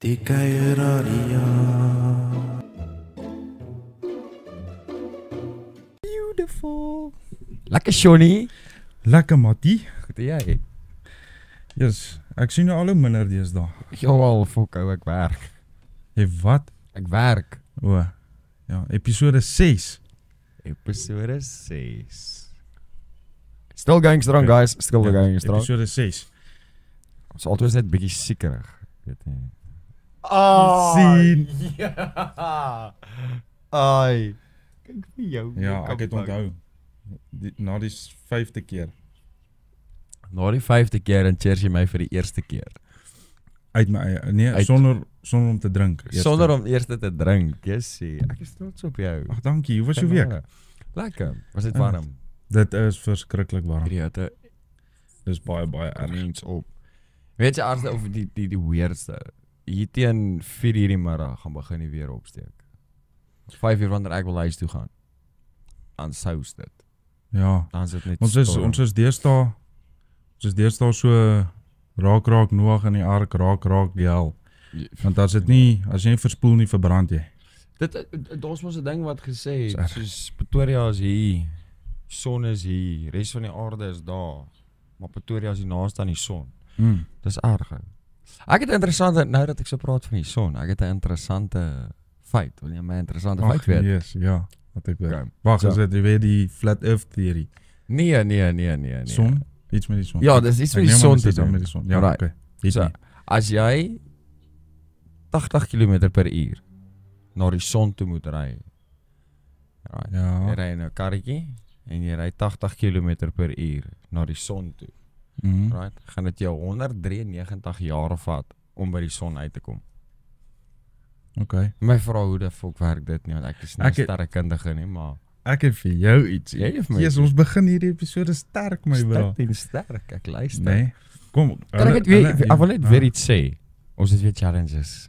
Die Kuieraria. Beautiful. Lekker Johnny. Lekker Mattie. Goed en jy? Yes, ek sien nou al hoe minder deesdae. Jawel, fok ou, ek werk. Jy wat? Ek werk. O, ja, episode 6. Episode 6. Still going strong, guys. Still going strong. Episode 6. Ons altyd net bietjie siekerig, weet nie. Sien. Ja. Ai. Kyk vir jou. Ja, ek het onthou. Na die 5de keer. Na die 5de keer en cheers jy my vir die eerste keer. Uit my eie, nee, sonder om te drink. Eerste. Sonder om eers te drink, jessie. Ek is trots op jou. Ag, dankie. Hoe was jou week? Lekker. Was dit warm? Dit is verskriklik warm. Hierdie Dis baie erg. mens op. Weet jy as of die weirdste. Hier teen 4:00 die middag gaan begin die weer opsteek. 5:00 wanneer ek wil huis toe gaan. Dan sous dit. Ja. Dan is dit net Ons is deesdae so raak Noag in die ark, raak die hel. Want as jy nie verspoel nie, verbrand jy. Dit ons mos 'n ding wat gesê het, soos Pretoria is hier, son is hier, res van die aarde is daar. Maar Pretoria is die naaste aan die son. Dis erg. Ek het 'n interessante, nou dat ek so praat van die son, ek het 'n interessante feit. Wil jy my interessante feit weet? Yes, ja, wat ek weet. Okay. Wag, is dit weer die flat earth theory? Nee. Son? Iets met die son. Ja, dis iets met die son te doen. Met die son. Ja, Alright. okay. So, as jy 80 km/h na die son toe moet ry. Jy Ja. ry in 'n karretjie en jy ry 80 km/h na die son toe. Mhm. Right? Gaan dit jou 193 jaar vat om by die son uit te kom. Okay. My vrou, hoe die fok werk dit nie, want ek is nie Ek het- sterrekundige nie, maar Ek het vir jou iets. Jy het vir my Jesus, ons begin hierdie episode sterk, my bro. sterk, ek luister. Nee. Kom. Kan ek ek wil net weer iets sê. Ons het weer challenges.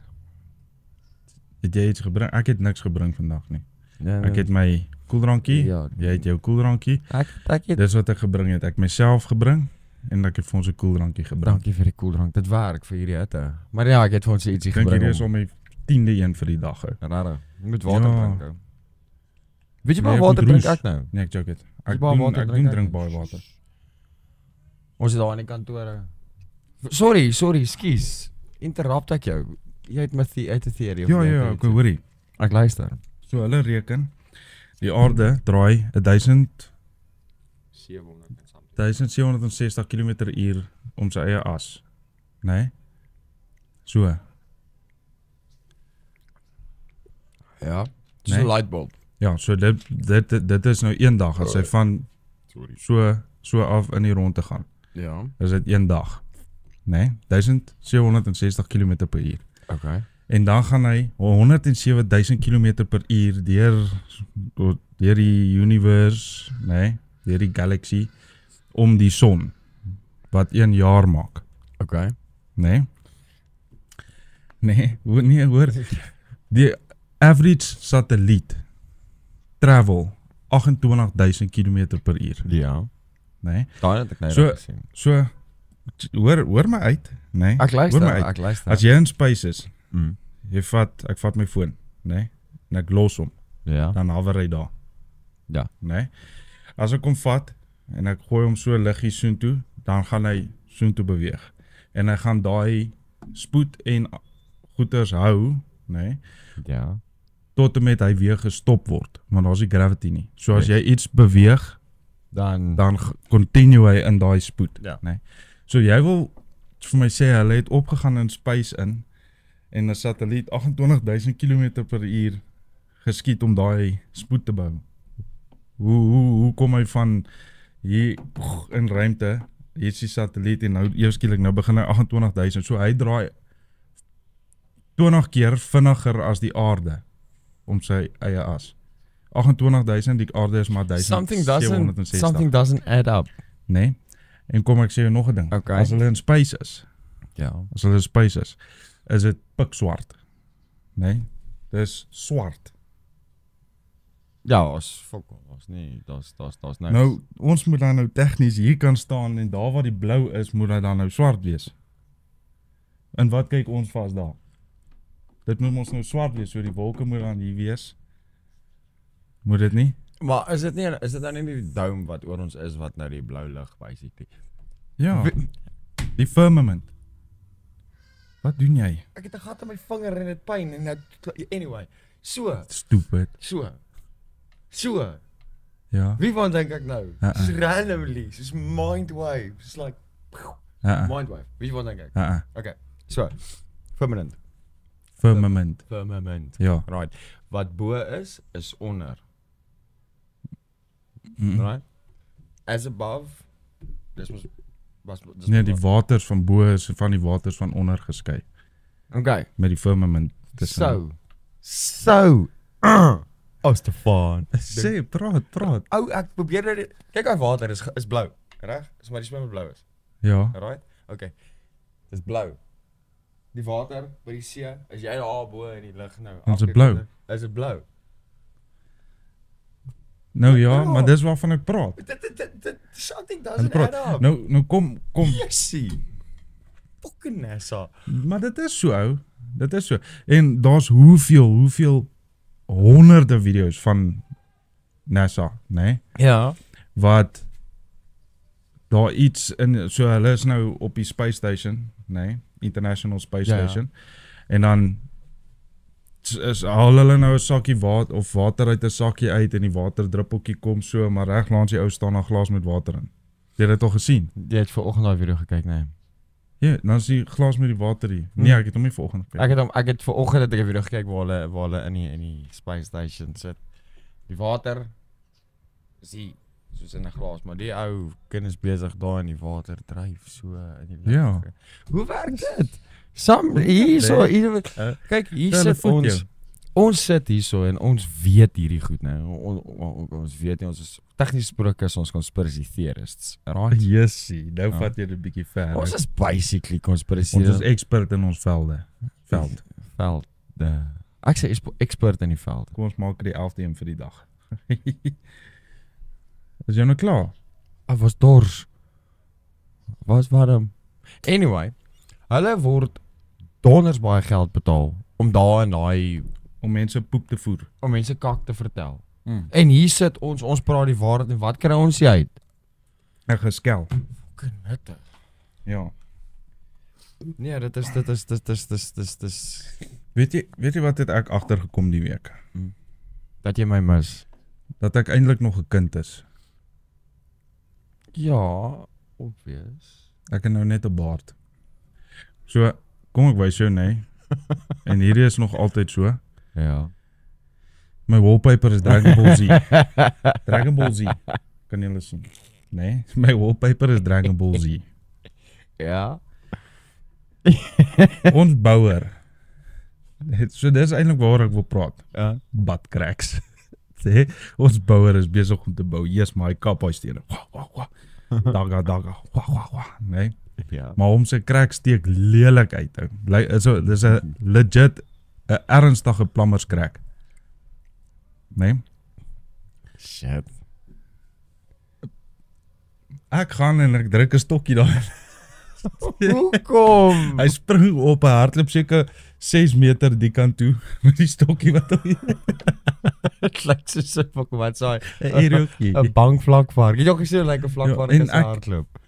Het jy iets gebring? Ek het niks gebring vandag nie. Nee, Ek het my koeldrankie. Ja. Jy het jou koeldrankie. ek het Dis wat ek gebring het. Ek myself gebring en ek het vir ons 'n koeldrankie gebring. dankie vir die koeldrank. Dit werk vir hierdie hitte. Maar ja, ek het vir ons ietsie Dink jy gebring. dis al my 10de een vir die dag? Ou? Rare. Jy moet water Ja. drink. Ou. Weet jy Nee, maar ek water moet drink roes. ek nou? Nee, ek joke dit. Jy Ek baie doen water ek drink doen ek? drink baie water. Ons is daar in die kantore. Sorry, skus. Interrupt ek jou. Jy het met die uit 'n theorie. of Ja, jy ja, het ek hoorie. Ek luister. So hulle reken die aarde draai 1760 km/h om sy eie as. Nee? So. Ja. Nee. 'n lightbulb. Ja, so dit is nou een dag as hy van so af in die rond te gaan. Ja. Is dit een dag. Nee, 1760 km/h. Okay. En dan gaan hy 107.000 km/h deur die universe, nee, deur die galaxy om die son wat 1 jaar maak. Okay. Nee. Hoor. Die average satelliet travel 28.000 km/h. Ja. Nee. Daai het ek nou So- gesien. So hoor my uit, nee. Ek luister, Hoor my uit. ek luister. As jy in space is, Mm. ek vat my foon, nee, en ek los hom, Ja. dan hover hy daar, Ja. nee. As ek hom vat en ek gooi hom so liggie soontoe, dan gaan hy soontoe beweeg. En hy gaan daai spoed en goeters hou, nee, Ja. tot en met hy weer gestop word, want daar's nie gravity nie. So as Nee. jy iets beweeg, dan continue hy in daai spoed, Ja. nee. So jy wil vir my sê hulle het opgegaan in space in en 'n satelliet 28.000 km/h geskiet om daai spoed te bou. Hoe kom hy van hier in ruimte, hier is die satelliet en nou eweskielik nou begin hy 28.000. So hy draai 20 keer vinniger as die aarde om sy eie as. 28.000, die aarde is maar 1760. Something doesn't add up. Nee. En kom ek sê jou nog 'n ding. Okay. As hulle in space is, Ja. is dit pikswart. Nee. Dis swart. Ja, ons fokol, ons nie, daar's niks. Nou, ons moet dan nou tegnies hier kan staan en daar waar die blou is, moet hy dan nou swart wees. En wat kyk ons vas daar? Dit moet ons nou swart wees, so die wolke moet dan hier wees. Moet dit nie? Maar is dit nou nie die dome wat oor ons is wat nou die blou lig basically? Ja. Die firmament. Wat doen jy? Ek het 'n gat in my vinger en dit pyn en nou anyway. So. Stupid. So. Ja. Wie van dink ek nou? Uh-uh. Soos randomly, soos mindwave, soos like mindwave. Wie van dink ek? Okay. So. Firmament. Firmament. Ja. Right. Wat bo is onder. Right? As above. Dis Nee, die waters van bo is van die waters van onder geskei. Okay. Met die firmament. So. Stefan. Sê, praat. Ou, ek probeer dit. Kyk, hy water is blou, reg? Is maar die swembad blou is. Ja. Right? Okay. Dis blou. Die water by die see, as jy daar bo in die lug nou. Is dit blou? Is dit blou? Nou ja, maar dis waarvan ek praat. Something doesn't add up. Nou kom. Jessie. Fucking NASA. Maar dit is so ou. Dit is so. En daar's hoeveel honderde video's van NASA, né? Ja. Wat daar iets in so hulle is nou op die space station, né? International Space Station. En dan haal hulle nou 'n sakkie water uit 'n sakkie uit en die waterdruppeltjie kom so, maar reg langs die ou staan 'n glas met water in. Jy het dit al gesien? Jy het vanoggend daai video gekyk, nee. Ja, dan is die glas met die water hier. Nee, ek het hom nie vanoggend gekyk. Ek het vanoggend 'n video gekyk waar hulle in die space station sit. Die water is hier soos in 'n glas, maar die ou kinders besig daar in die water dryf so in die lug. Ja. Hoe werk dit? Kyk, hier sit ons. Ons sit hierso en ons weet hierdie goed nou. Ons weet nie, ons is tegnies gesproke is ons conspiracy-theorists, right? Jessie, nou vat jy dit 'n bietjie ver. Ons is basically conspiracy. Ons is expert in ons veld. Ek sê expert in die veld. Kom ons maak die 11de een vir die dag. Is jy nou klaar? Ek was dors. Was warm. Anyway, hulle word donders baie geld betaal om daar en daai om mense poep te voer. Om mense kak te vertel. En hier sit ons praat die waarheid en wat kry ons uit? 'n geskel. Fucking nuttig. Ja. Nee, dit is Weet jy wat het ek agtergekom die week? Dat jy my mis. Dat ek eintlik nog 'n kind is. Ja, obvious. Ek het nou net 'n baard. So, kom ek wys jou, nee. En hierdie is nog altyd so. Ja. My wallpaper is Dragon Ball Z. Dragon Ball Z. Kan jy hulle sien? Nee, my wallpaper is Dragon Ball Z. Ja. Ons bouer. So dis eintlik waar ek wil praat. Ja. Butt cracks. Sê, ons bouer is besig om te bou. Yes, my kaphuisstene. Daga. Nee. Ja. Maar hom se crack steek lelik uit. Dis 'n legit 'n ernstige plammerscrack. Nee. Shit. Ek gaan en ek druk 'n stokkie daar. Hoekom? Hy spring op, hy hardloop seker 6 meter die kant toe met die stokkie wat hy Dit lyk soos 'n fucking wat saai. 'n bankvlakvark. Jy het ook gesien lyk 'n vlakvark en as hy hardloop.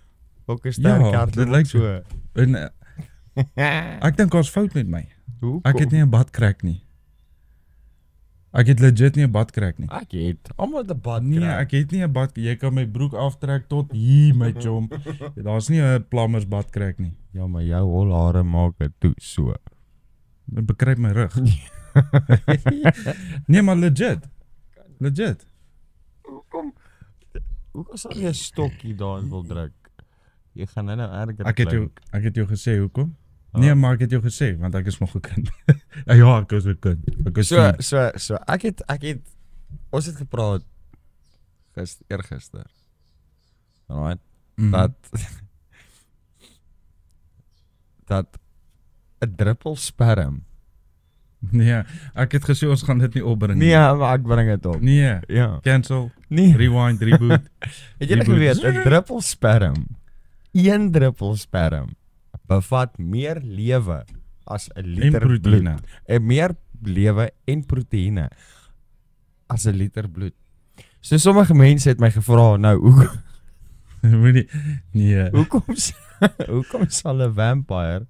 Ook 'n sterk hardloop. Dit lyk so. En ek dink daar's fout met my. Hoekom? Ek het nie 'n badcrack nie. Ek het legit nie 'n badcrack nie. Ek het almal 'n bad. Nee, ek het nie 'n bad. Jy kan my broek aftrek tot hier my chom. Daar's nie 'n plammers badcrack nie. Ja, maar jou holhare maak dit toe so. Dit bekruip my rug. Nee, maar legit. Hoekom sal jy 'n stokkie daarin wil druk? Jy gaan nou erger. Ek het jou gesê hoekom? Nee, maar ek het jou gesê want ek is nog 'n kind. Ja, ek is 'n kind. Ek is So ek het ons het gepraat eergister. Alright. Dat 'n druppel sperm. Nee, ek het gesê ons gaan dit nie opbring nie. Nee, maar ek bring dit op. Nee. Ja. Cancel. Nee. Rewind, reboot. Het jy geweet 'n druppel sperm, een druppel sperm bevat meer lewe as 'n En liter proteïne. bloed. En meer lewe en proteïene as 'n liter bloed. So sommige mense het my gevra nou, Moenie nee. hoekom sal 'n vampire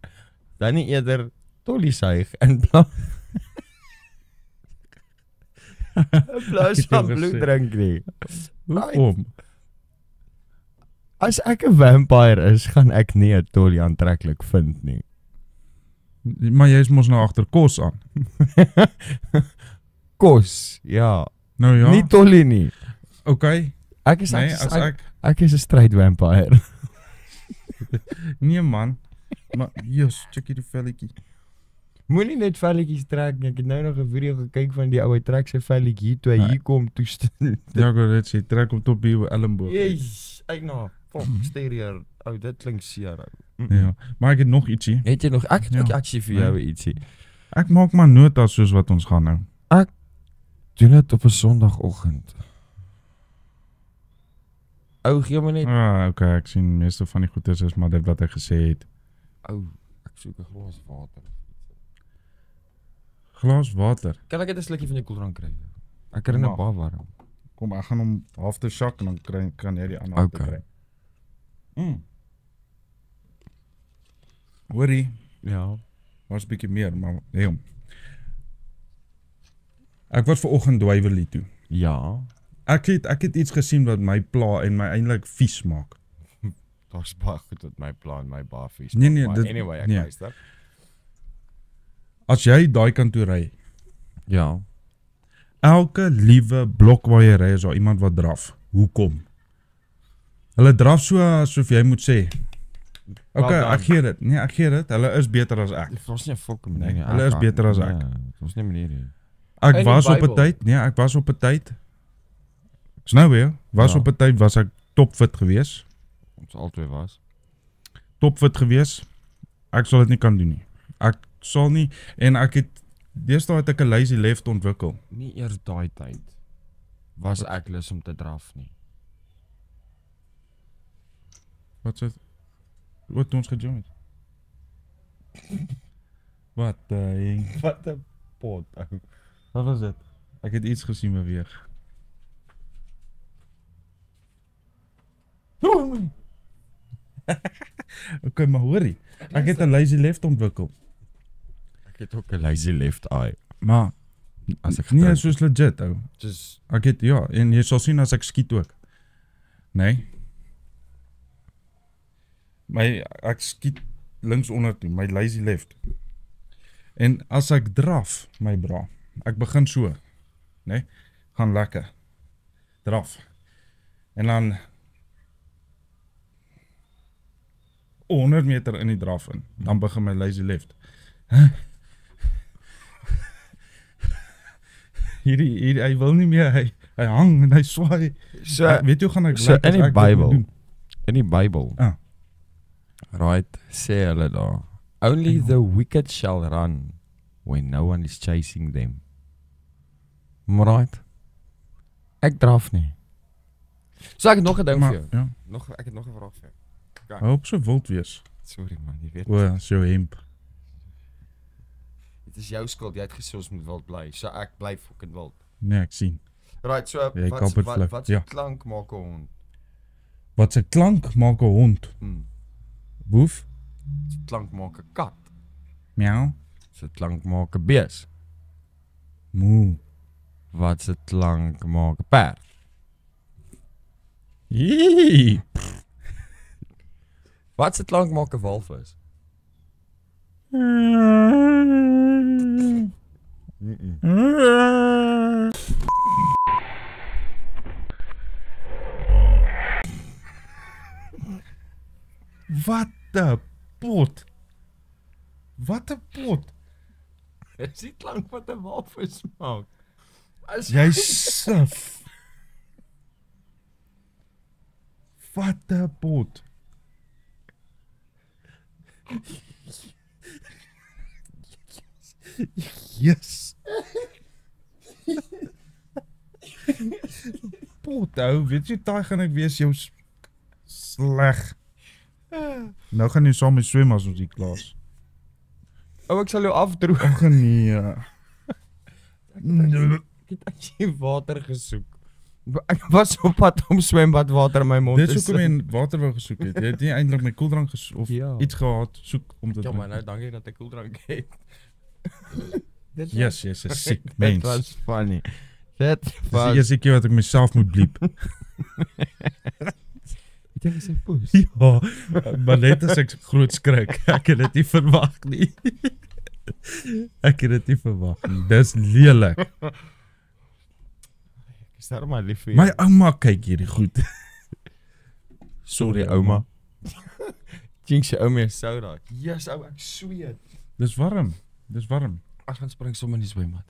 dan nie eerder tollie suig in plaas van bloed drink nie? Hoekom? As ek 'n vampire is, gaan ek nie 'n tollie aantreklik vind nie. Maar jy is mos nou agter kos aan. Kos, ja. Nou ja. Nie tollie nie. Okay. Ek is Nee, as ek is 'n straight vampire. Nee man. Maar Jesus, check hierdie velletjie. Moenie net velletjies trek nie. Ek het nou nog 'n video gekyk van die ou trek sy velletjie hier toe hy hier kom toestel. Ja, ek wil net sê trek op tot by elmboog. Yes, ek nou. Stereo. Ou, dit klink seer. Ja, maar ek het nog ietsie. Het jy nog ek het ook Ja. aksie vir jou ietsie. Ek maak maar notas soos wat ons gaan nou. Doen dit op 'n Sondagoggend. Ou, gee my net. Okay, ek sien meeste van die goedes is maar dit wat ek gesê het. Ou, ek soek 'n glas water. Glas water. Kan ek net 'n slukkie van jou koeldrank kry? Ek kry net baie warm. Kom, ek gaan hom half te sak en dan kan jy die ander Okay. kry. Hoorie, Ja. was 'n bietjie meer, maar nee hom. Ek was vanoggend Duiwerlie toe. Ja. Ek het iets gesien wat my pla en my eintlik vies maak. Daar's baie goed wat my plan, my baie vies. Nee, maak, nee, maar dit- anyway, ek nee. luister. As jy daai kant toe ry, Ja. elke liewe blok waar jy ry is daar iemand wat draf. Hoekom? Hulle draf so asof jy moet sê. Okay, Wel dan. ek gee dit. Nee, ek gee dit. Hulle is beter as ek. Dit was nie 'n fucking Nee, ding nie. hulle is beter as ek. Nee, dit was nie 'n manier nie. Ek In die was op 'n Bybel. tyd, nee, ek was op 'n tyd. Is nou weer, was Ja. op 'n tyd was ek topfit gewees. Ons albei was. Topfit gewees. Ek sal dit nie kan doen nie. Ek sal nie en ek het deesdae het ek 'n lazy left ontwikkel. Nie eers daai tyd was ek lus om te draf nie. Wat sê? Wat ons gejoin het? Wat Wat 'n pot. Ou. wat was dit? Ek het iets gesien beweeg. Okay, maar hoorie. Ek het 'n lazy left ontwikkel. Ek het ook 'n lazy left eye. Maar As ek nee, gedrink- soos legit ou. Dis Ek het ja, en jy sal sien as ek skiet ook. Nee. Ek skiet links onder toe, my lazy left. En as ek draf, my bra, ek begin so, nee, gaan lekker. Draf. En dan 100 meter in die draf in, dan begin my lazy left. Hierdie hy wil nie meer, hy hang en hy swaai. so Weet jy hoe gaan ek so lyk as in die ek dit moet Bybel. doen? In die Bybel. Ah. Right, sê hulle daar. Only the wicked shall run when no one is chasing them. Right? Ek draf nie. So ek het nog 'n ding vir jou. Ja, Ek het nog 'n vraag vir jou. hou op so wild wees. Sorry man, jy weet. O, as jou hemp. Dit is jou skuld. Jy het gesê ons moet wild bly. So ek bly fucking wild. Nee, ek sien. Right, so Jy kap het vlug, wat ja. klank maak 'n hond? Wat se klank maak 'n hond? Woef? Wat klank maak 'n kat? Miau. Wat klank maak 'n bees? Moe. Wat se klank maak 'n perd? Jee. Wat se klank maak 'n walvis? Wat 'n pot. Wat 'n pot. Dis die klank wat 'n walvis maak. As Jy sif. Wat 'n pot. Yes. Pot ou, weet jy daai gaan ek wees jou sleg. Nou gaan jy saam met swem as ons hier klaar is. Oh, ek sal jou afdroog. Ag nee. Ek het actually water gesoek. Ek was op pad om swembadwater in my mond Dis te hoekom jy water wou gesoek het. Jy het nie eintlik my koeldrank of Ja. iets gehad soek om te Ja, maar drink. nou dankie dat ek koeldrank het. Dit Yes, jy's 'n siek Dit mens. was funny. Dit Dis die was... eerste keer wat ek myself moet bliep. Het jy gesê poes? Ja, maar net as ek groot skrik. Ek het dit nie verwag nie. Ek het dit nie verwag nie. Dis lelik. Ek is daar maar lief vir My ouma kyk hierdie goed. Sorry, ouma. Jinx se ouma is soda. Yes, ou, ek sweet. Dis warm. Dis warm. Ek gaan spring sommer in die swembad.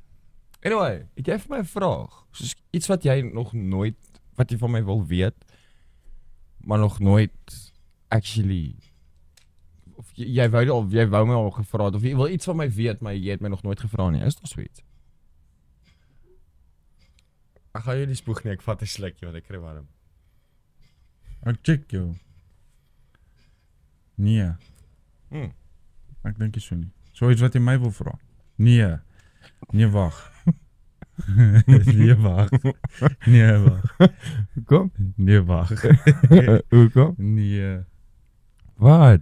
Anyway, het jy vir my 'n vraag? Soos iets wat jy nog nooit, wat jy van my wil weet, maar nog nooit actually, of jy wou my al gevra het, of jy wil iets van my weet, maar jy het my nog nooit gevra nie. Is daar so iets? Ek gaan jou nie spoeg nie, ek vat 'n slukkie want ek kry warm. Ek check jou. Nee, ek dink nie so nie. So iets wat jy my wil vra. Nee. Nee, wag. Nee, wag. Nee, wag. Kom. Nee, wag. Hoekom? Nee. Wat?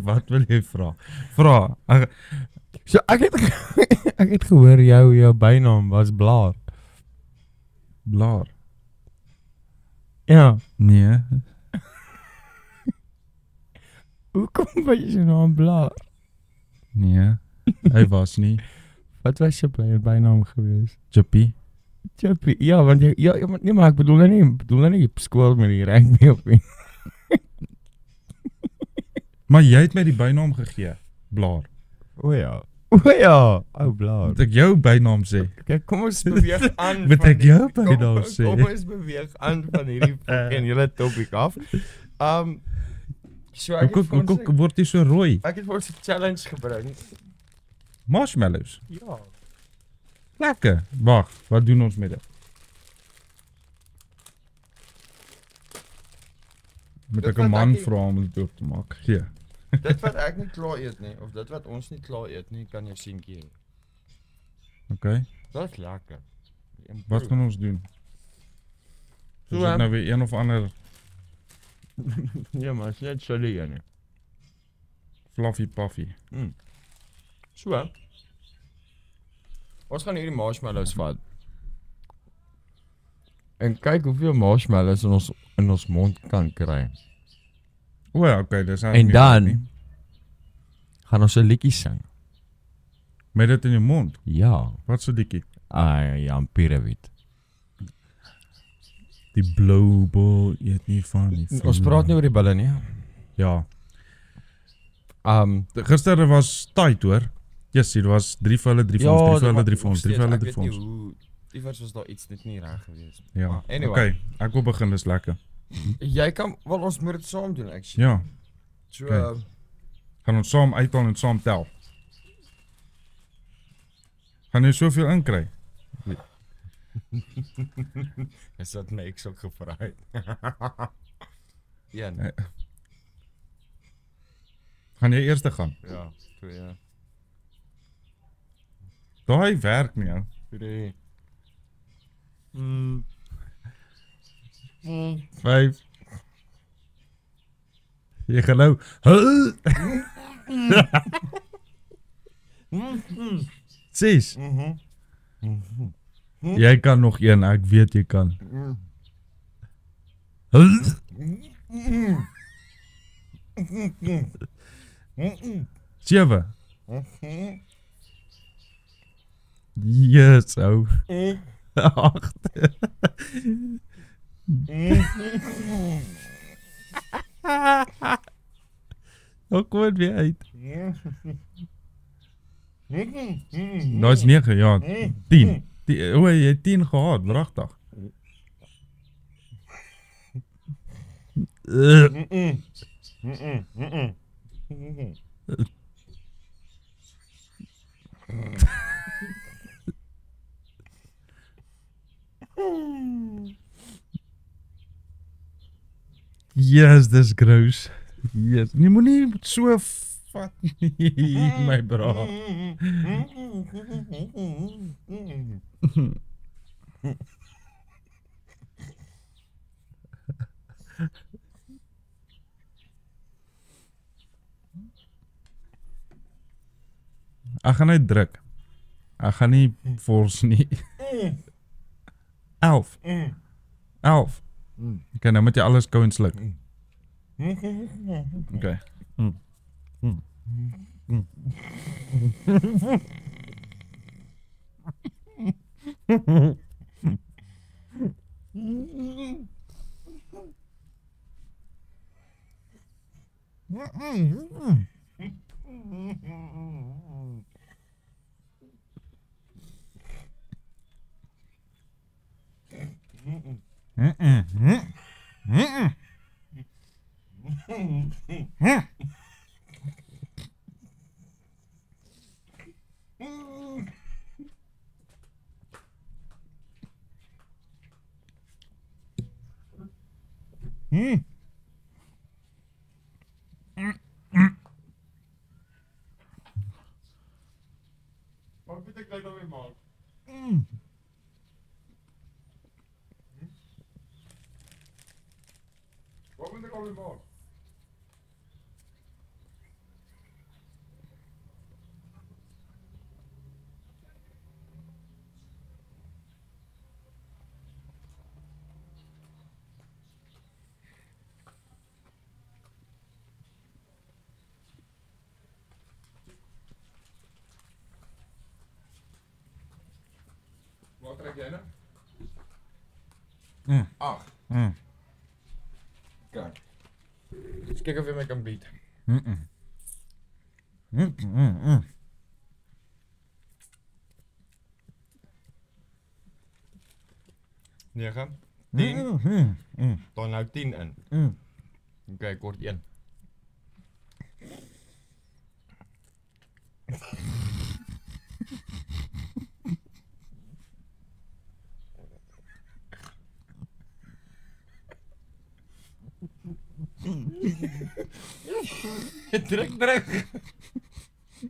Wat wil jy vra? Vra. So ek het gehoor jou bynaam was Blaar. Blaar. Ja. Nee. Hoekom was jy naam Blaar? Nee. Hy was nie. Wat was jou bynaam geweest? Chippy. Chippy. Ja, want nee, maar ek bedoel nie op skool met die rugby op nie. Maar jy het my die bynaam gegee. Blaar. O ja. O ja, ou Blaar. Moet ek jou bynaam sê? Kyk, kom ons beweeg aan. Moet van ek die- jou bynaam sê? Kom ons beweeg aan van hierdie fucking hele topic af. So ek het vir ons Hoekom word jy so rooi? ek het vir ons 'n challenge gebring. Marshmallows. Ja. Lekker. Wag, wat doen ons met dit? Moet Dit ek 'n wat man ek- vra om dit oop te maak? Gee. Dit wat ek nie klaar eet nie, of dit wat ons nie klaar eet nie, kan jou seentjie hê. Okay. Dit is lekker. Wat gaan ons doen? So, Is dit nou weer een of ander Ja, maar is net chili nie. fluffy puffy? So. Ons gaan hierdie marshmallows vat. En kyk hoeveel marshmallows in ons mond kan kry. O ja, okay, dis En dan gaan ons 'n liedjie sing. met dit in jou mond. Ja. Wat so dikkie? Ja, Pirawit. Die blou bol eet nie van die. Ons praat nie oor die bulle nie. Ja. Gister was tight hoor. Yes, dit was 3 vir hulle, 3 vir ons, 3 vir hulle, 3 vir ons, 3 vir hulle, 3 vir ons. Iewers was daar iets net nie reg gewees. Ja. Anyway. Okay, ek wil begin, dis lekker. Jy kan wel ons moet dit saam doen actually. Ja. So Okay. Gaan ons saam uithaal en saam tel. Gaan jy soveel inkry? is dit my ek ook gevra het. Een. Nee. Gaan jy eers gaan? Ja, 2. Daai werk nie ou. 3. 5. Jy gaan nou. 6. Jy kan nog een, ek weet jy kan. 7. Yes, ou. 8. Ook wat weer uit. Nou is 9, ja. 10. O, jy het 10 gehad, wragtig. Yes, dis gross. Yes, nie moenie so vat nie, my bra. Ek gaan net druk. Ek gaan nie force nie. 11. 11. Okay, nou moet jy alles gou en sluk. Okay. Wat moet ek nou weer maak? Wat moet ek nou weer maak? Wat trek jy nou? 8. Kijk. Dus kijk of je mij kan bieden. 9. 10. Dan nou 10 in. Oké, kort 1. Druk.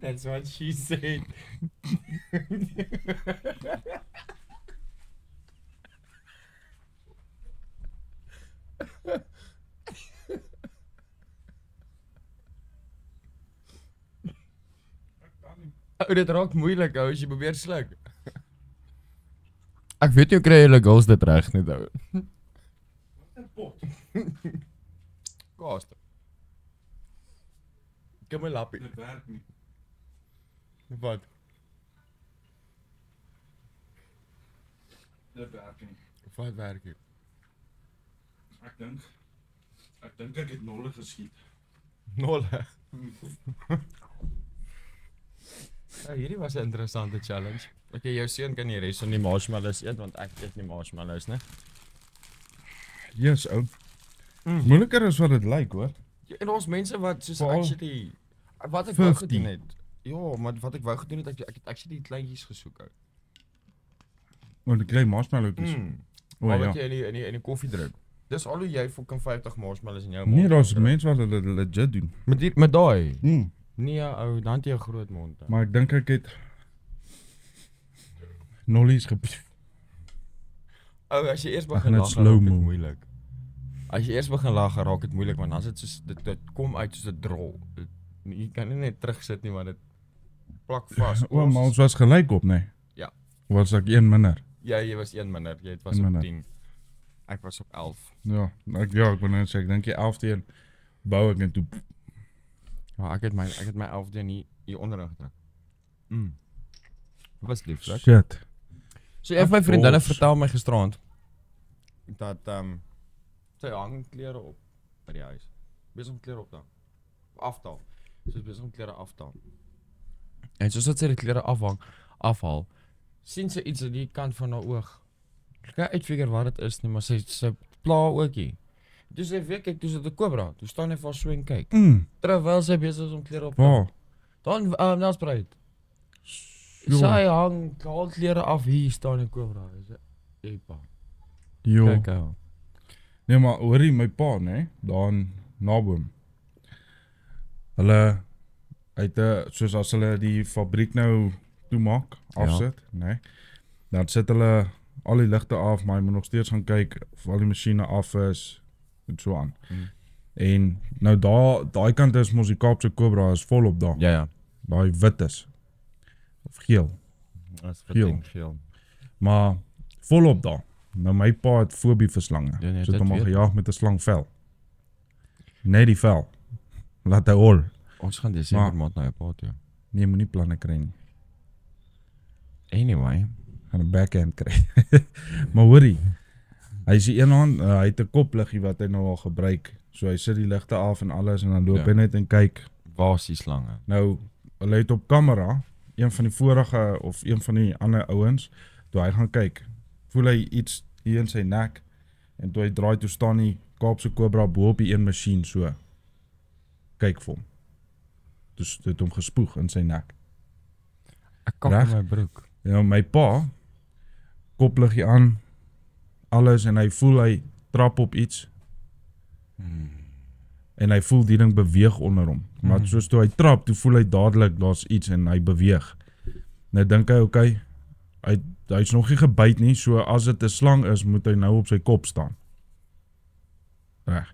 That's what she said. Oh, dit raak moeilik ou as jy probeer sluk. Ek weet jy kry julle girls dit reg net ou. Kost. Ek heb my lappie. Dit werk nie. Wat? Dit werk nie. Wat werk jy? Ek dink ek het nolle geskiet. Nolle. Ja, hierdie was 'n interessante challenge. Okay, jou seun kan die res van die marshmallows eet want ek eet nie marshmallows nie. Yes, ou. Moeiliker as wat dit lyk, hoor. Ja, en ons mense wat soos Vooral actually wat ek wou 50. gedoen het. Ja, maar wat ek wou gedoen het, ek het actually kleintjies gesoek ou. Want ek kry marshmallowtjies. O Maar ja. wat jy in die koffie druk. Dis al hoe jy fucking 50 marshmallows in jou Nee, daar's druk. mense wat dit legit doen. Met daai. Mm. Nee, ou, dan het jy 'n groot mond. Maar ek dink ek het nollies gepief. Ou, as jy eers Ag, begin net lag, raak dit slow-mo. moeilik. As jy eers begin lag, raak dit moeilik want dan is dit soos dit kom uit soos 'n drol. Jy kan nie net terugsit nie want dit plak vas. O, maar ons was gelyk op, nee. Ja. Was ek 1 minder. Ja, jy was 1 minder. Jy was Een op minder. 10. Ek was op 11. Ja, ek wil net sê ek dink jy 11 bou ek en toe. Ja, ek het my 11de hier onderin gedruk. Was lieflik. Shit. So een van my vriendinne Gosh. vertel my gisterand dat sy hang klere op by die huis. Besig om klere op te hang. Aftaal. Sy is besig om klere af te hang. En soos dat sy die klere afhaal, sien sy iets aan die kant van haar oog. Ek kan uitfigure wat dit is nie, maar sy pla ookie. Dus sy weer kyk, toe sit 'n kobra. Toe staan hy vir haar so en kyk. Terwyl sy besig is om klere op te hang. Waar? Dan Nelspruit. Jo. Sy hang al klere af, hier staan 'n kobra. Dis 'n epa. Jo. Kyk ou. Nee, maar hoorie my pa, nee, daar in Naboom. Hulle uit soos as hulle die fabriek nou toemaak, afsit, nee. Dan sit hulle al die ligte af, maar jy moet nog steeds gaan kyk of al die masjiene af is en so aan. En nou daai kant is mos die Kaapse Cobra is volop daar. Ja. Daai wit is of geel. As geel. Maar volop daar. Nou my pa het fobie vir slange. Ja, nee, so het dit hom al weet gejaag met 'n slangvel. Net die vel. Laat hy hol. Ons gaan Desember Maar- maand na 'n pad toe. Nee, moenie planne kry nie. Anyway, Gaan 'n backhand kry. Maar hoorie. Hy is die een hand, hy het 'n kopliggie wat hy nou al gebruik. So hy sit die ligte af en alles en dan loop Ja. hy net en kyk. waar is die slange? Nou, hulle het op kamera, een van die vorige of een van die ander ouens, toe hy gaan kyk, voel hy iets hier in sy nek en toe hy draai toe staan die Kaapse Cobra bo op die een masjien so. Kyk vir hom. Dus dit het hom gespoeg in sy nek. Ek kak Reg? in my broek. Ja, my pa kopliggie aan alles en hy voel hy trap op iets en hy voel die ding beweeg onder hom. Maar soos toe hy trap, toe voel hy dadelik daar's iets en hy beweeg. Nou dink hy okay, hy's nog nie gebyt nie, so as dit 'n slang is, moet hy nou op sy kop staan. Reg.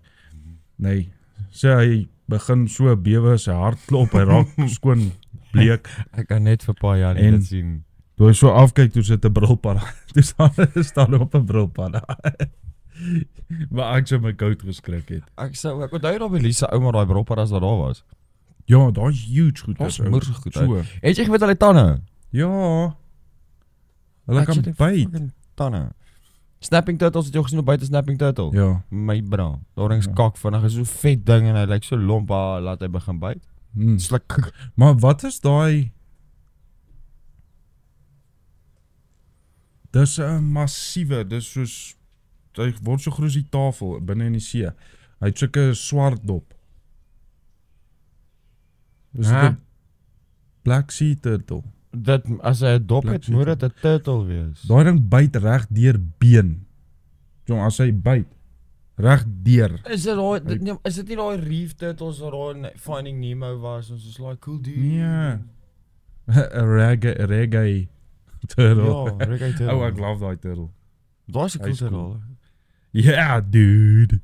Nee, sê hy begin so bewe, sy hart klop, hy raak skoon bleek. Ek kan net vir 'n paar jaar En- dit sien. Toe hy so afkyk, toe sit 'n brilpad. Toe staan op 'n brilpad. Maar ek sou my koud geskrik het. Ek onthou daar by Lisa ouma daai bropper as wat daar was. Ja, daai's huge goed. Daar's ou. moersig goed. So. Het jy geweet hulle tande? Ja. Hulle kan byt. Tande. Snapping turtles het jy gesien op buite snapping turtle? Ja. My bra. Daarings Ja. kak vinnig, is so vet ding en hy lyk so lomp, laat hy begin byt. Sluk. Maar wat is daai? Dis 'n massiewe, dis soos hy word so groot as die tafel binne in die see. Hy het sulke swart dop. Is dit Hæ? 'n Black Sea Turtle? Dit as hy 'n dop Black het, sea moet dit 'n turtle wees. Daai ding byt reg deur been. Jong, as hy byt reg deur. Is dit daai is dit nie daai reef turtles wat daar in Finding Nemo was ons is like cool dude. Nee. 'n reggae turtle. Ja, reggae turtle. Oh, ek love daai turtle. Daar's 'n cool Hy's cool. turtle. Yeah, dude.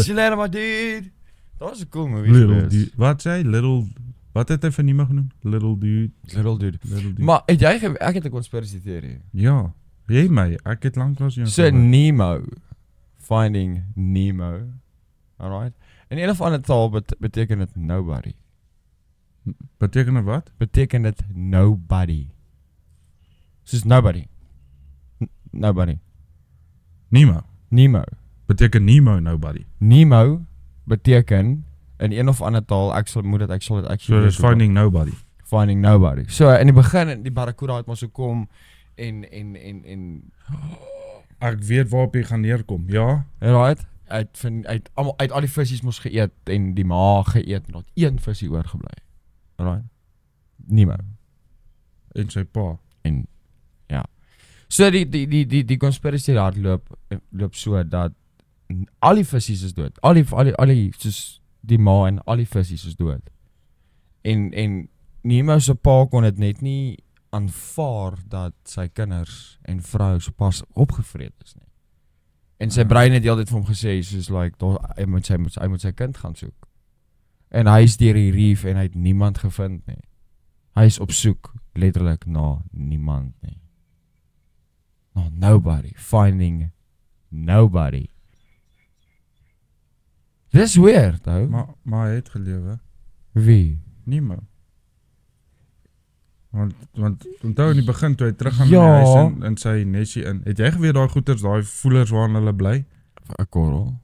Slender my dude. Daar's 'n cool movie. Little gewees. dude. Wat sê hy? Little. Wat het hy vir niemand genoem? Little dude. Little dude. Little dude. Maar het jy ek het 'n konspirasie teorie. Ja. Jy my, ek het lanklaas een. So Nemo, Finding Nemo. Alright. In een of ander taal beteken dit nobody. Beteken dit wat? Beteken dit nobody. Soos nobody. Nobody. Nemo. Nemo. Beteken Nemo nobody. Nemo beteken in een of ander taal ek sal dit So dis finding nobody. Finding nobody. So in die begin die barracuda het maar so kom en Ek weet waarop jy gaan neerkom. Ja. right, uit al die visse mos geëet en die maag geëet en daar het een visie oorgebly. Right. Nemo. En sy pa. En ja. So die konspirasie daar loop so dat al die visse is dood. Al die soos die ma en al die visse is dood. En Nemo se pa kon dit net nie aanvaar dat sy kinders en vrou so pas opgevreet is nie. En sy brein het heeltyd vir hom gesê soos like hy moet sy kind gaan soek. En hy is deur die reef en hy het niemand gevind nie. Hy is op soek letterlik na niemand nie. No, nobody. Finding nobody. Dis weird, ou. Maar hy het gelewe. Wie? Nemo. Want onthou in die begin toe hy terug gaan Ja. in die huis in sy nesie in. Het jy geweet daai goeters, daai voelers waarin hulle bly? 'n Coral.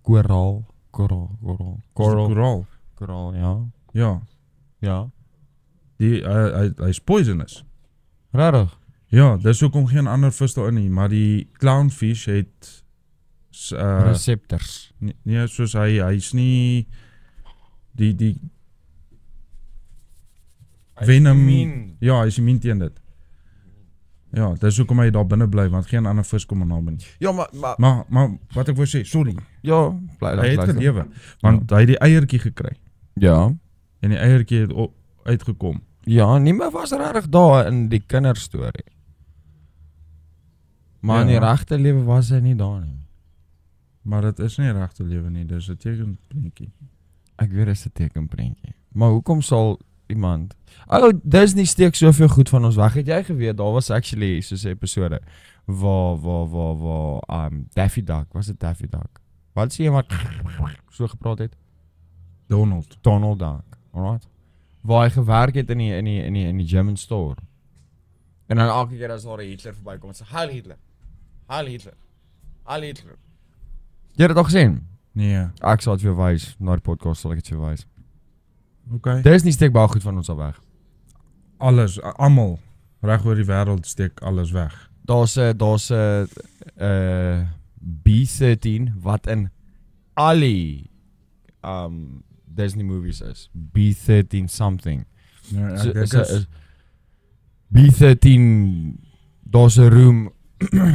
Coral. Coral, ja. Ja. Ja. Die hy's poisonous. Regtig? Ja, dis hoekom geen ander vis daarin nie, maar die clownfish het Receptors. nee, soos hy's nie die venom. Ja, hy's immuun teen dit. Ja, dis hoekom hy daar binne bly want geen ander vis kom er naby nie. Ja, maar Maar wat ek wou sê, sorry. ja, bly Hy het gelewe want hy het die eiertjie gekry Ja. en die eiertjie het uitgekom. Ja, niemand was regtig daar in die kinderstorie. Maar in die regte lewe was hy nie daar nie. Maar dit is nie regte lewe nie, dis 'n tekenprentjie. Ek weet dit is 'n tekenprentjie. Maar hoekom sal iemand Disney steek soveel goed van ons weg. Het jy geweet daar was actually soos 'n episode waar Daffy Duck, was dit Daffy Duck? Wat sê jy wat so gepraat het? Donald Duck, alright? Waar hy gewerk het in die German store. En dan elke keer as daar 'n Hitler verbykom, sê Heil Hitler. Heil Hitler. Heil Hitler. Jy het dit al gesien? Nee. Ek sal dit vir jou wys, na die podcast sal ek dit vir jou wys. Okay. Disney steek baie goed van ons al weg. Alles, almal reg oor die wêreld steek alles weg. Daar's 'n B13 wat in alle Disney movies is. B13 something. Ja, So- ek so- is, B13 daar's 'n room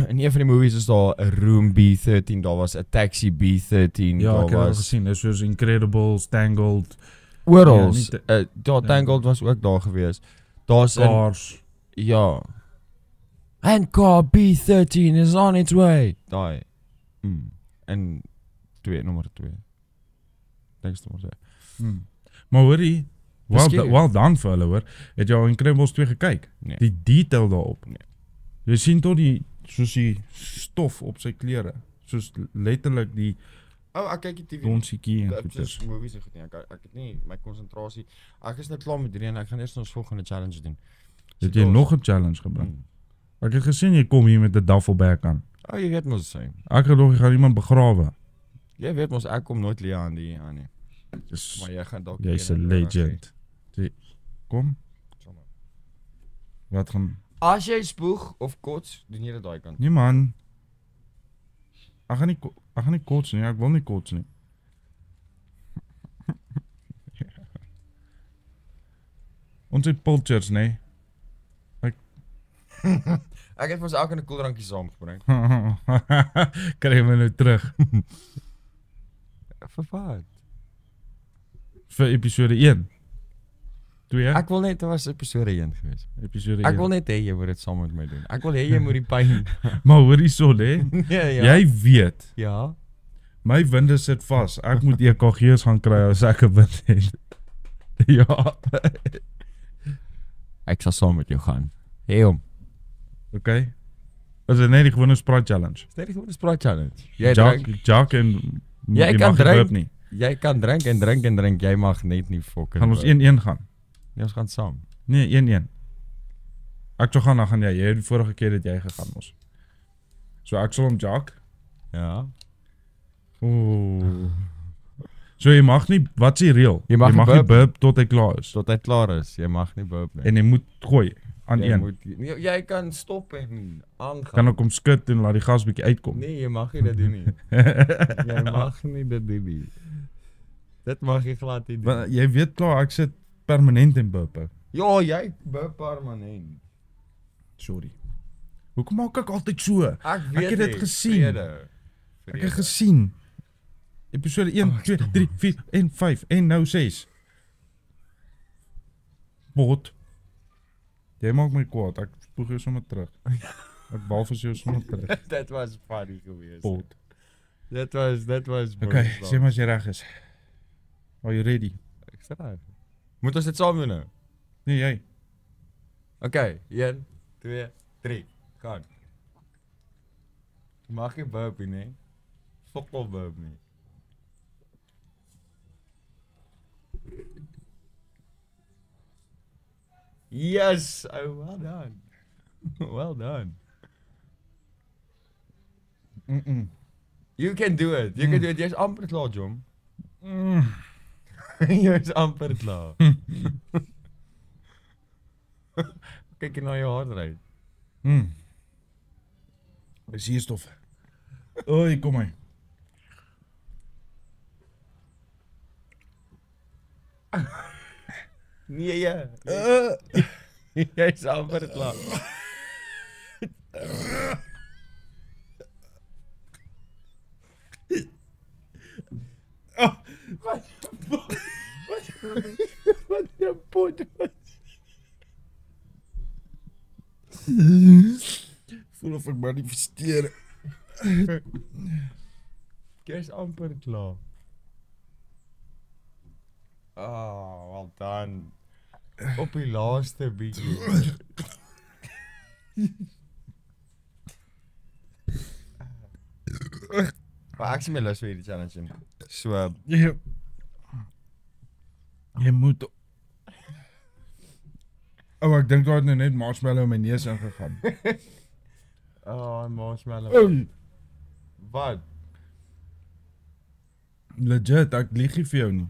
in een van die movies is daar 'n room B13, daar was 'n taxi B13, ja, daar ek het al was gesien, dis soos Incredibles, Tangled, oral. Ja, Tangled was ook daar gewees. Daar's 'n Cars. ja. And car B13 is on its way. Daai. En nommer 2. Dink nommer 2. Maar hoorie, Beskryf. well done vir hulle hoor. Het jy al Incredibles 2 gekyk? Nee. Die detail daarop. Nee. Jy sien tot die soos die stof op sy klere, soos letterlik die Ek kyk die TV. donsietjie en Ek goeders. is movies en goed nie. Ek het nie my konsentrasie. Ek is net klaar met hierdie en ek gaan eers ons volgende challenge doen. Het jy nog 'n challenge gebring? Ek het gesien jy kom hier met 'n duffelbag aan. Jy weet mos sê. Ek gedog jy gaan iemand begrawe. Jy weet mos ek kom nooit Lia aan die aan nie. Dis Maar jy gaan dalk jy's een 'n nodig hê. legend. Kom, wat gaan As jy spoeg of kots, doen jy dit daai kant. Nee man. Ek gaan nie kots nie, ek wil nie kots nie. Ons het pulchers, nee. Ek het vir ons elke 'n koeldrankie saamgebring. Kry my nou terug Vir wat? vir episode 1. 2. Ek wil net, dit was episode 1 gewees. Episode 1. Ek wil net hê jy moet dit saam met my doen. Ek wil hê jy moet die pyn. Maar hoor hierso hè. ja. Jy weet, Ja. my winde sit vas. Ek moet EKG's gaan kry as ek 'n wind het. Ja. Ek sal saam met jou gaan. Hey hom. Okay. Is dit net die gewone Sprite challenge? Dis net die gewone Sprite challenge. Jy drink, Jack en Jy die kan mag nie drink. burp nie. jy kan drink en drink en drink. Jy mag net nie fucking. Gaan ons burp. 1-1 gaan? Nee, ons gaan saam. Nee, 1-1. Ek sou gaan, dan gaan jy. Jy het die vorige keer dat jy gegaan mos. So ek sal hom Jack. Ja. Ooh. So jy mag nie, wat is die reël? Jy mag nie nie burp. burp tot hy klaar is. Tot hy klaar is. Jy mag nie burp nie. En jy moet gooi aan Jy een. moet jy kan stop en aangaan. Kan ek hom skud en laat die gas bietjie uitkom. Nee, jy mag nie dit doen nie. Jy mag nie dit doen nie. Dit mag jy glad nie doen. Want jy weet klaar ek sit permanent in burp. Ja, jy burp permanent. Sorry. Hoekom maak ek altyd so? Ek weet het dit nie, gesien. vrede. Ek het gesien. Episode 1, 2, 3, 4 en 5 en nou 6. Bot. Jy maak my kwaad. Ek spoeg jou sommer terug. Ek bal vir jou sommer terug. Dit was funny geweest. Bot. Dit was Okay, sê maar as jy reg is. Are you ready? Ek sê reg. Moet ons dit saam doen nou? Nee, jy. Okay, 1 2 3. Gaan. Mag jy burp nie? Fokol burp nie. Yes! Oh, well done. Well done. You can do it. You can do it. Jy's amper klaar, Jom. Jy's amper klaar. Kyk jy na jou hartrate. Dis hier stof. Oei, kom maar. Nee, ja. Jy's amper klaar. Wat 'n pot. Voel of ek manifesteer. Jy's amper klaar. Well done. Op die laaste bietjie. Maar ek sien my lus vir hierdie challenge in. So, Jy moet... Oh, ek dink daar het nou net marshmallow in my neus ingegaan. marshmallow. Wat? Legit, ek lieg nie vir jou nie.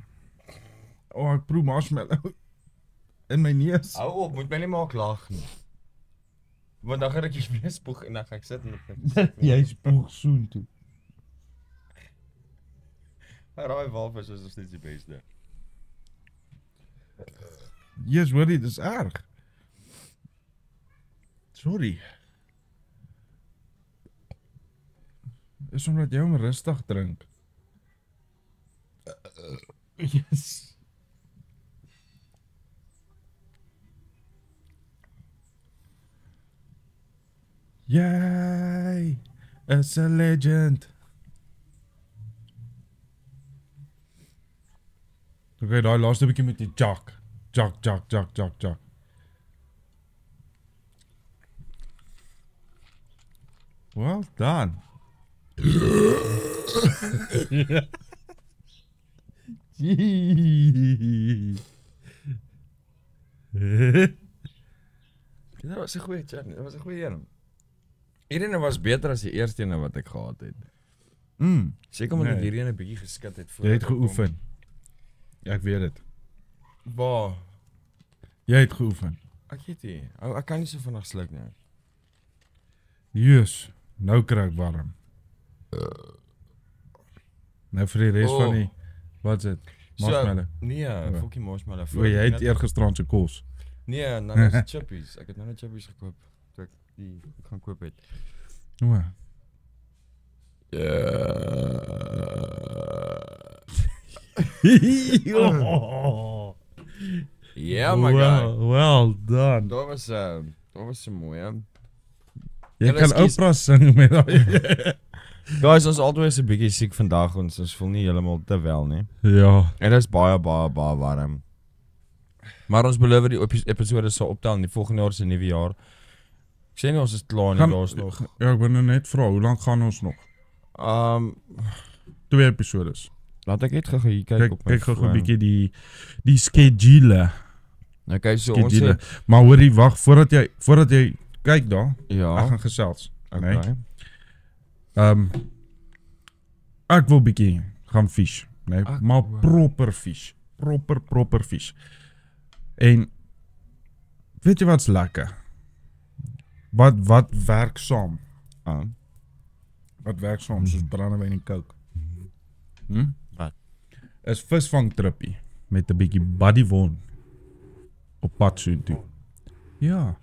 Oh, ek proe marshmallow in my neus. Hou op, moet my nie maak lag nie. Want dan gaan ek jy weer spoeg en dan gaan ek sit en Jy spoeg soen toe. Raai walvis is nog steeds die beste. Yes, hoorie, dis erg. Sorry. Is omdat jy hom rustig drink. Yes. Jy is a legend. Okay, daai laaste bietjie met die Jack. Jack. Well done. Dit was 'n goeie chat, dit was 'n goeie een. Hierdie was beter as die eerste een wat ek gehad het. Seker omdat ek hierdie een 'n bietjie geskit het voor. Jy het geoefen. Ja, ek weet dit. Waar? Jy het geoefen. Ek weet nie. Ek kan nie so vinnig sluk nie. Yes, nou kry ek warm. Nou vir die res van die... Wat is dit? Marshmallow. Nee, fokkie marshmallow. O, jy het eergisterand se kos. Nee, nou is chippies. Ek het nou net chippies gekoop. Toe ek gaan koop het. O. Ja, my guy. Well done. Dat was 'n mooie. Jy kan Oprah sing met daai. Guys, ons altyd 'n bietjie siek vandag, ons voel nie heeltemal te wel nie. Ja. En dit is baie warm. Maar ons beloof die episode sal optel in die volgende jaar se nuwe jaar. Ek sê nie ons is klaar nie, daar's nog. Ja, ek wil net vra, hoe lank gaan ons nog? 2 episodes. Laat ek net gou hier kyk op my. Kyk gou 'n bietjie die schedule. Okay, so ons het, maar hoorie, wag, voordat jy kyk daar. ja. Ek gaan gesels. Okay. Nee. Ek wil bietjie gaan fish, nee, maar proper fish. Proper fish. En weet jy wat's lekker? Wat werk saam? Wat werk saam soos brandewyn en coke? Wat? Is visvangtrippie met 'n bietjie Buddy Won op pad soontoe. Ja.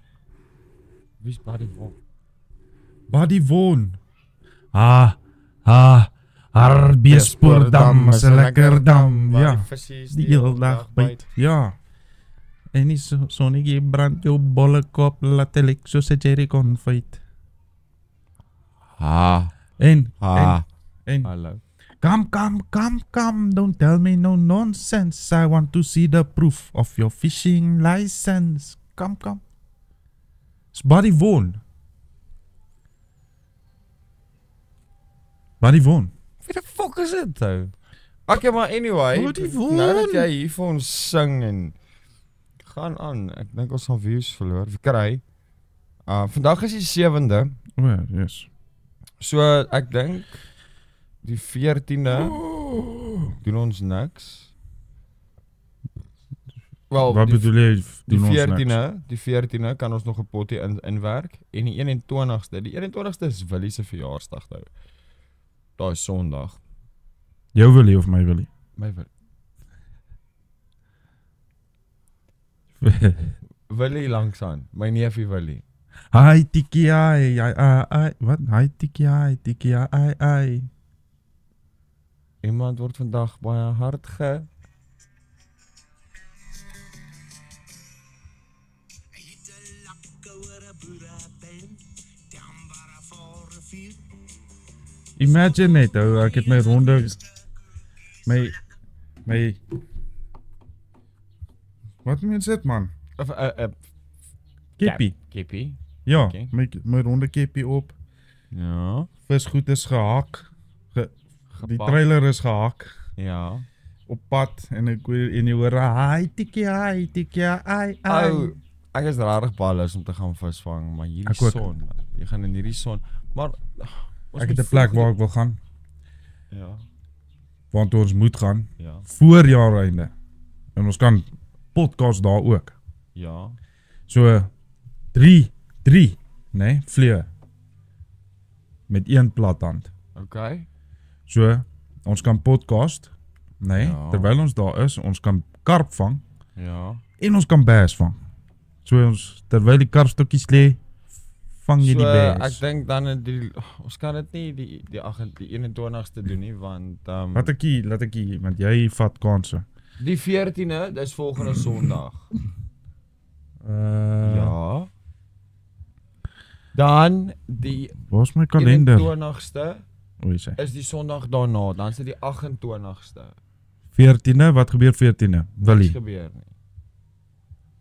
Wie's Buddy Won? Buddy Won. Arbeespoortdam is 'n lekker dam. Ja. Die hele dag byt. Ja. En die sonnetjie brand jou bolle kop, laat ek soos 'n cherry confit. En Hallo. Come, don't tell me no nonsense. I want to see the proof of your fishing license. Come. It's Buddy Won. Buddy Won. Wie the fuck is dit nou? Okay, maar anyway, Buddy Won. nou dat jy hier vir ons sing en gaan aan, ek dink ons sal views verloor, kry. Vandag is die 7de. O ja, yes. So ek dink die 14de doen ons niks. Wel, Wat bedoel jy die doen ons 14de, niks? die 14de kan ons nog 'n potjie inwerk en die 21ste, die 21ste is Willie se verjaarsdag nou. Daai is Sondag. Jou Willie of my Willie? My Willie langs aan, my neefie Willie. Hi tiki ai. Wat? Hi tiki ai. Iemand word vandag baie hard Imagine net hoe ek het my ronde my wat mens dit man? Of Keppie. Keppie. Ja, Okay. my ronde keppie op. Ja. Visgoed is gehak. Die Gepak. trailer is gehak Ja. op pad en ek en jy hoor hi tiki ai. Ou, ek is regtig ballus om te gaan visvang, maar hierdie Ek ook. son, jy gaan in hierdie son, maar ons Ek het moet 'n plek vroeg- waar ek wil gaan, Ja. want ons moet gaan Ja. voor jaareinde. En ons kan podcast daar ook. Ja. So 3, nee, vlee met een plathand. Okay. So ons kan podcast, nee, Ja. terwyl ons daar is, ons kan karp vang Ja. en ons kan bass vang. So ons terwyl die karpstokkies lê, vang jy die bass. Ek dink dan ons kan dit nie die 21ste doen nie, want Laat ek hier, want jy vat kanse. die 14de, dis volgende Sondag. Ja. Dan die Waar's my kalender? 21ste O, jy sê. is die Sondag daarna, dan is dit die 28ste. 14de, wat gebeur 14de? Niks Willie. gebeur nie.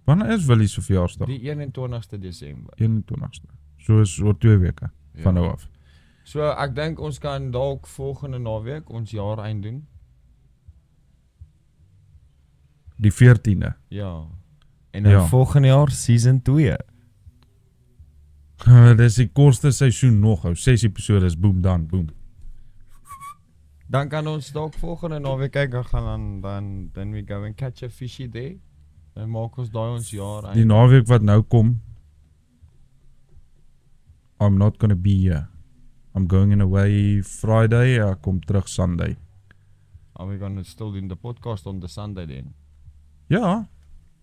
Wanneer is Willie se verjaarsdag? Die 21ste Desember. 21ste. So is oor 2 weke van nou af. So ek dink ons kan dalk volgende naweek ons jaareind doen. Die 14de. Ja. En dan Ja. volgende jaar season 2. Dis die kortste seisoen nog. 6 episode is boom dan. Dan kan ons dalk volgende naweek kyk, dan we go and catch a fishy there. Dan maak ons daai ons jaar Die naweek wat nou kom, I'm not gonna be here. I'm going in away Friday, ek kom terug Sunday. Are we gonna still do the podcast on the Sunday then? Ja,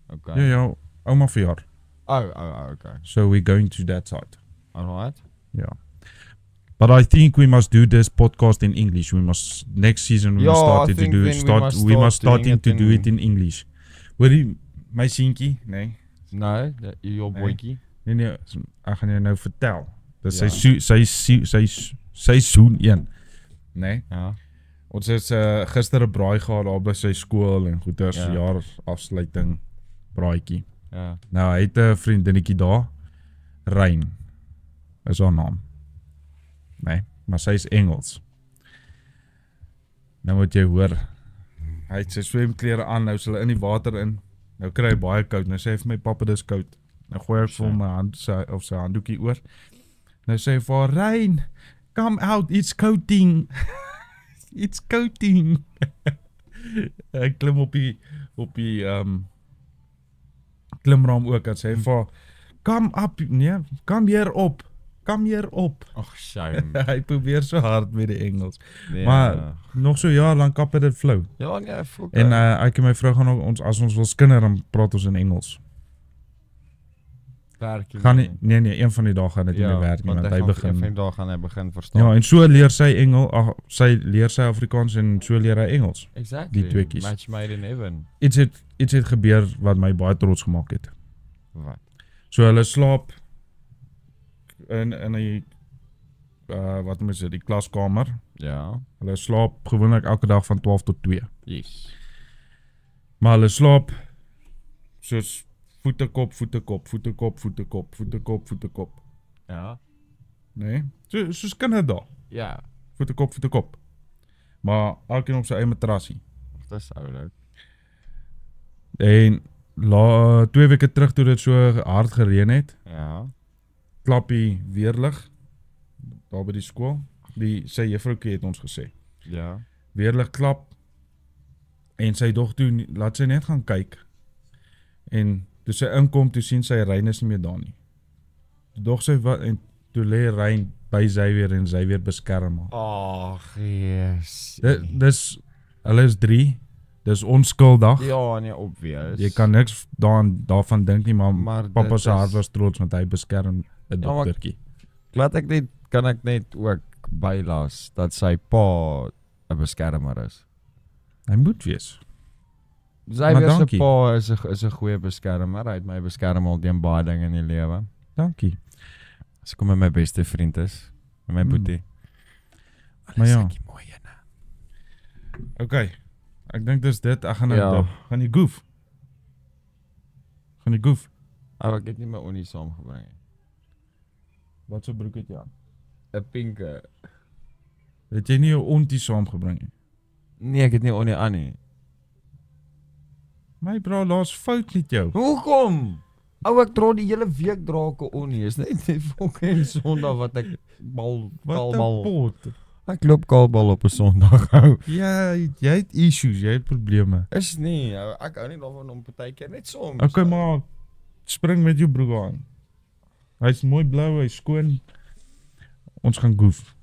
Okay. ja, ouma verjaar. Oh, okay. So we're going to that side. Alright. Yeah. But I think we must do this podcast in English. We must next season we Ja, must I start to think do then we must start starting doing to it do in- it in English. Hoor jy my seentjie? Nee. No, your boytjie. Nee, ek gaan jou nou vertel. Dis Ja. seisoen 1. Nee. Ja. Ons het gister 'n braai gehad daar by sy skool en goeters Ja. jaarafsluiting braaitjie. Ja. Nou hy het 'n vriendinnetjie daar, Rein. Is haar naam. Nee, maar sy is Engels. Nou moet jy hoor. Hy het sy swemklere aan, nou is hulle in die water in. Nou kry hy baie koud. Nou sê hy vir my pappa dis koud. Nou gooi ek vir hom my hand sy handdoekie oor. Nou sê hy vir haar, Rein, come out, it's coating. It's coating. Ek klim op die klimraam ook en sê vir haar, come up, nee, come here op. Ag, shame. Hy probeer so hard met die Engels. Nee, Maar nog so jaar lank kap het dit flou. ja, nee, fuck. En ek en my vrou gaan ook as ons wil skinder dan praat ons in Engels. werk nie. Gaan nie, nee, een van die dae gaan dit nie meer werk nie, want hy Een begin. van die dae gaan hy begin verstaan. Ja, en so leer sy sy leer sy Afrikaans en so leer hy Engels. exactly. die tweekies. Match made in heaven. Iets het gebeur wat my baie trots gemaak het. Wat? So hulle slaap in die wat moet dit, die klaskamer. Ja. Hulle slaap gewoonlik elke dag van 12 tot 2. Yes. Maar hulle slaap soos voete kop. Ja. Nee, soos kinders daar. Ja. Voete kop. Maar elkeen op sy eie matrasie. Dis oulik. En 2 weke terug toe dit so hard gereën het, Ja. klap die weerlig daar by die skool. Sy juffroukie het ons gesê. Ja. Weerlig klap en sy dog toe laat sy net gaan kyk. En toe sy inkom, toe sien sy Rein is nie meer daar nie. Toe dog sy wat en toe lê Rein by Xavier en Xavier beskerm haar. Ag, yes. Dis hulle is 3. Dis onskuldig. Ja, nee, obvious. Jy kan niks daarvan dink nie, maar Maar pappa dit se hart is- was trots want hy beskerm 'n Ja, maar- doktertjie. Kan ek net ook bylaas dat sy pa 'n beskermer is. Hy moet wees. Sy Maar weer sy dankie. pa is 'n goeie beskermer. Hy het my beskerm al teen baie dinge in die lewe. Dankie. As ek kom met my beste vriend is, met my boetie. Maar ja. Alles mooi ene. Okay. Ek dink dis dit. Ek gaan nou Ja. gaan die goof. Gaan die goof. Ek het nie my onie saamgebring nie. Wat so broek het jy aan? 'n pinke. Het jy nie jou ontie saamgebring nie? Nee, ek het nie onie aan nie. My bra, laas fout met jou. Hoekom? Ou ek dra die hele week dra ek 'n onie. Is net fucking Sondag wat ek Wat 'n kaalbal. pot. Ek loop kaalbal op 'n Sondag hou. Ja, jy het issues, jy het probleme. Is nie, ou, ek hou nie daarvan om partykeer net soms. Okay, maar spring met jou broek aan. Hy's mooi blou, hy's skoon. Ons gaan goof.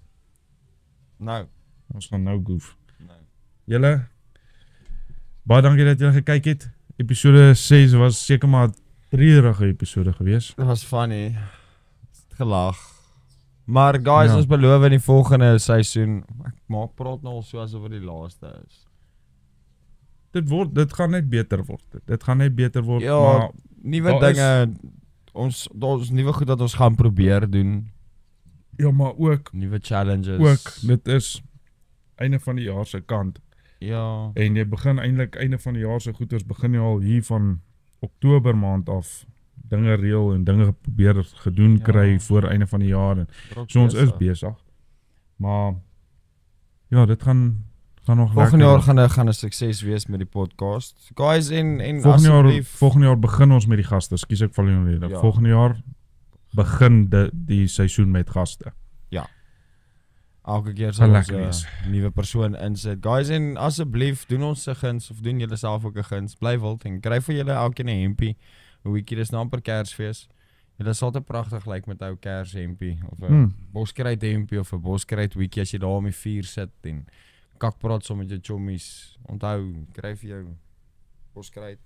Nou. Ons gaan nou goof. Nou. Julle, baie dankie dat julle gekyk het. Episode 6 was seker maar 'n treurige episode geweest. Dit was funny. Gelag. Maar guys, Ja. ons beloof in die volgende seisoen, ek praat nou al so asof dit die laaste is. Dit gaan net beter word. Dit gaan net beter word, Ja, maar nuwe daar is- dinge, ons nuwe goed wat ons gaan probeer doen, ja, maar ook nuwe challenges. dit is einde van die jaar se kant. Ja. En jy begin eintlik einde van die jaar se goeders begin jy al hier van Oktober maand af dinge reël en dinge probeer gedoen Ja. kry voor einde van die jaar en Druk so ons is besig. besig. Maar ja, dit gaan nog Volgende jaar lekker gaan 'n sukses wees met die podcast. Guys en wees. Volgende jaar begin ons met die gaste. Skus ek val jou rede. Ja. Volgende jaar begin die seisoen met gaste. elke keer Gaan sal ons lekker wees. 'n nuwe persoon insit. Guys en asseblief doen ons se guns of doen julle self ook 'n guns. Bly wild en kry vir julle elkeen 'n hempie. 'n Weekie dis nou amper Kersfees. Julle sal te pragtig lyk met ou Kershempie of 'n Boskruit hempie of 'n Boskruit weekie as jy daar om die vuur sit en kakpraat saam met jou chommies. Onthou, kry vir jou Boskruit.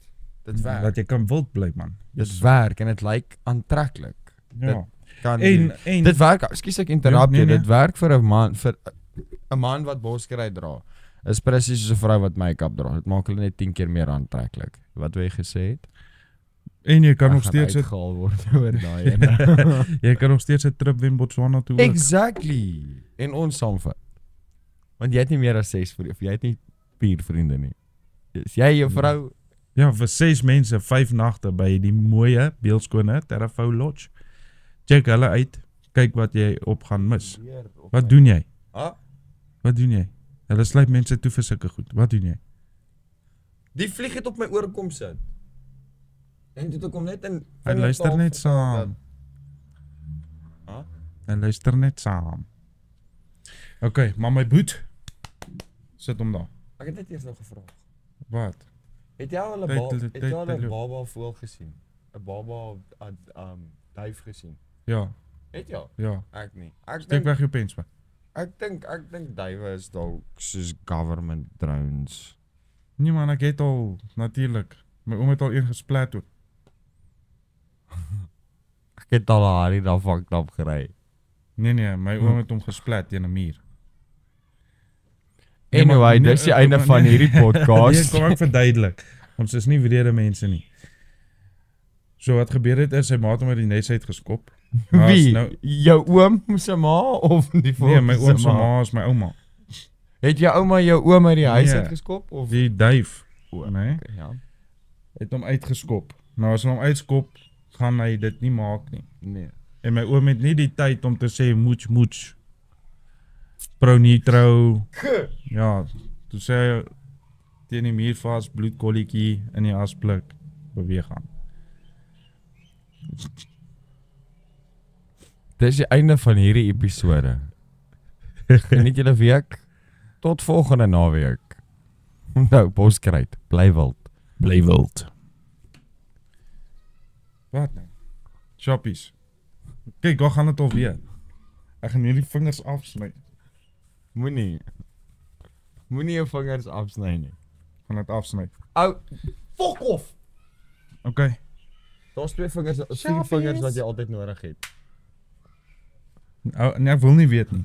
Dit werk. Dat jy kan wild bly man. Dit werk en dit lyk aantreklik. Ja. Kan En dit werk, ekskuus ek interrupt Ja, nee, jou. Dit werk vir 'n man wat Boskruit dra. Is presies soos 'n vrou wat make-up dra. Dit maak hulle net 10 keer meer aantreklik. Wat jy gesê het? en jy kan Ek nog gaan steeds uitgehaal word oor daai ene. jy kan nog steeds 'n trip wen Botswana toe ook. Exactly. En ons saamvat. Want jy het nie meer as 6 vriende of jy het nie 4 vriende nie. Is jy jou vrou? Ja, vir 6 mense, 5 nagte by die mooie, beeldskone Terrafou Lodge. Check hulle uit. Kyk wat jy op gaan mis. Wat doen jy? Ah, Wat doen jy? Hulle sluit mense toe vir sulke goed. Wat doen jy? die vlieg het op my oor kom sit. En toe kom net in. Hy luister net saam. Huh? Hy luister net saam. Okay, maar my boet. Sit hom daar. Ek het net eers nou gevra. Wat? Het jy al 'n baba voël gesien? 'n Baba duif gesien? Ja, Het jy? ja. Ek nie. Ek Steek dink weg jou pens, man. ek dink duwe is dalk soos government drones. Nee man, ek het al natuurlik. My oom het al een gesplat ook. Ek het al Harry daar fucked up gery. Nee, my oom het hom gesplat teen 'n muur. Nee, Anyway, maar- nee, dis die einde van nee. hierdie podcast. Nee, kom ek verduidelik. Ons is nie wrede mense nie. So wat gebeur het is sy ma het hom uit die nes uit geskop. Maar is Wie? Nou, Jou oom se ma of die nee, volgende my oom se ma is my ouma. Het jou ouma jou oom uit die huis Nee. uitgeskop of Die duif, o, nee, okay, ja. het hom uitgeskop. Nou as hy hom uitskop, gaan hy dit nie maak nie. Nee. En my oom het nie die tyd om te sê moets. Pro-nitro. Ja, toe sê hy teen die muur vas, bloedkolletjie in die asblik beweeg aan. Dis die einde van hierdie episode. Geniet julle week. Tot volgende naweek. Nou, Boskruit, bly wild. Bly wild. Wat nou? Choppies. Kyk, waar gaan dit alweer? Ek gaan hierdie vingers afsny. Moenie jou vingers afsny nie. Gaan dit afsny. Ou, fuck off. Okay. Daar's 2 vingers, 4 Selfies. vingers wat jy altyd nodig het. Nee, ek wil nie weet nie.